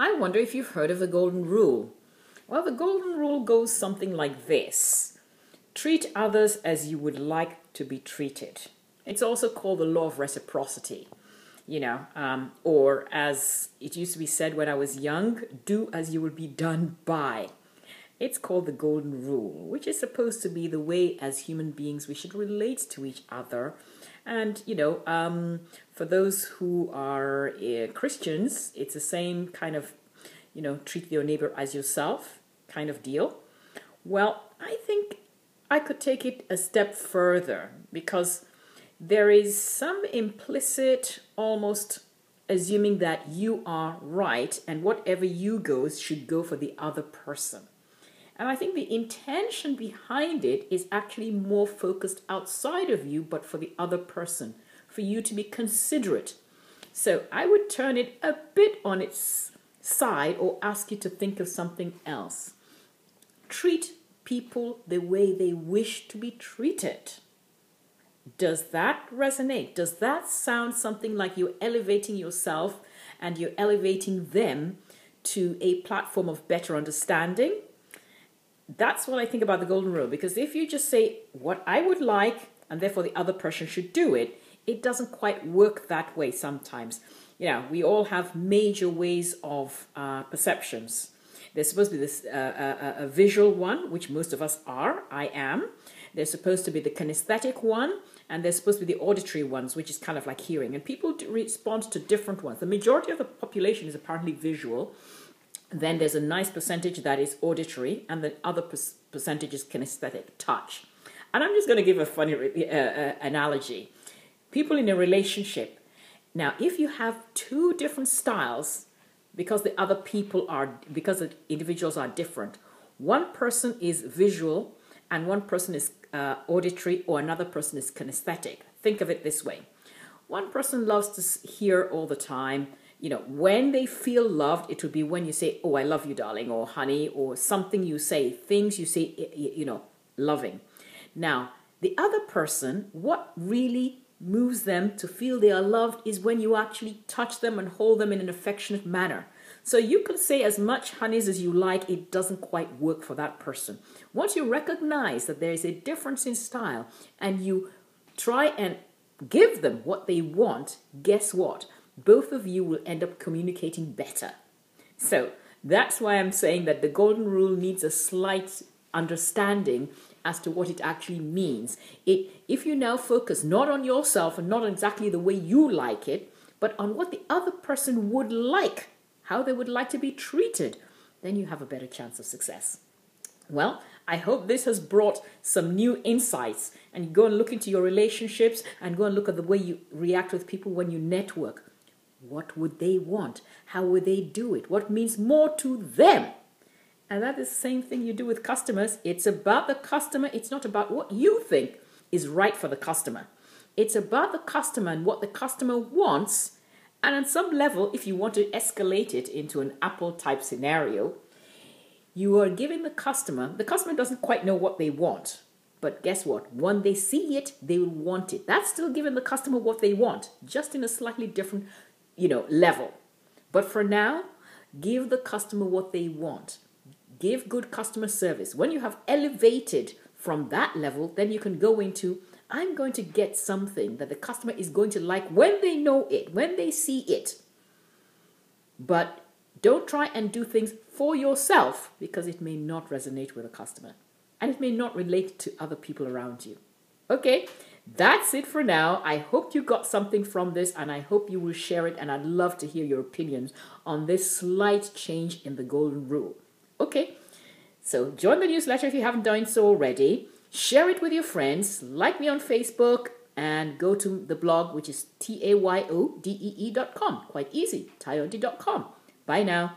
I wonder if you've heard of the golden rule. Well, the golden rule goes something like this. Treat others as you would like to be treated. It's also called the law of reciprocity, or as it used to be said when I was young, do as you would be done by. It's called the golden rule, which is supposed to be the way as human beings we should relate to each other. And, for those who are Christians, it's the same kind of, treat your neighbor as yourself kind of deal. Well, I think I could take it a step further because there is some implicit, almost assuming that you are right and whatever you goes should go for the other person. And I think the intention behind it is actually more focused outside of you, but for the other person, for you to be considerate. So I would turn it a bit on its side or ask you to think of something else. Treat people the way they wish to be treated. Does that resonate? Does that sound something like you're elevating yourself and you're elevating them to a platform of better understanding? That's what I think about the golden rule, because if you just say what I would like and therefore the other person should do it, it doesn't quite work that way sometimes. We all have major ways of perceptions. There's supposed to be this a visual one, which most of us are. I am. There's supposed to be the kinesthetic one, and there's supposed to be the auditory ones, which is kind of like hearing. And people respond to different ones. The majority of the population is apparently visual. Then there's a nice percentage that is auditory, and the other percentage is kinesthetic, touch. And I'm just going to give a funny analogy. People in a relationship. Now, if you have two different styles, because the individuals are different, one person is visual and one person is auditory, or another person is kinesthetic. Think of it this way. One person loves to hear all the time. When they feel loved, it would be when you say, oh, I love you, darling, or honey, or something you say, things you say, loving. Now, the other person, what really moves them to feel they are loved is when you actually touch them and hold them in an affectionate manner. So you can say as much honeys as you like, it doesn't quite work for that person. Once you recognize that there is a difference in style and you try and give them what they want, guess what? Both of you will end up communicating better. So that's why I'm saying that the golden rule needs a slight understanding as to what it actually means. If you now focus not on yourself and not on exactly the way you like it, but on what the other person would like, how they would like to be treated, then you have a better chance of success. Well, I hope this has brought some new insights, and you go and look into your relationships and go and look at the way you react with people when you network. What would they want? How would they do it? What means more to them? And that is the same thing you do with customers. It's about the customer. It's not about what you think is right for the customer. It's about the customer and what the customer wants. And on some level, if you want to escalate it into an Apple type scenario, you are giving the customer doesn't quite know what they want. But guess what? When they see it, they will want it. That's still giving the customer what they want, just in a slightly different level. But for now, give the customer what they want. Give good customer service. When you have elevated from that level, then you can go into, I'm going to get something that the customer is going to like when they know it, when they see it. But don't try and do things for yourself because it may not resonate with a customer and it may not relate to other people around you. Okay, that's it for now. I hope you got something from this and I hope you will share it, and I'd love to hear your opinions on this slight change in the golden rule. Okay, so join the newsletter if you haven't done so already. Share it with your friends. Like me on Facebook and go to the blog, which is TAYODEE.com. Quite easy, tayode.com. Bye now.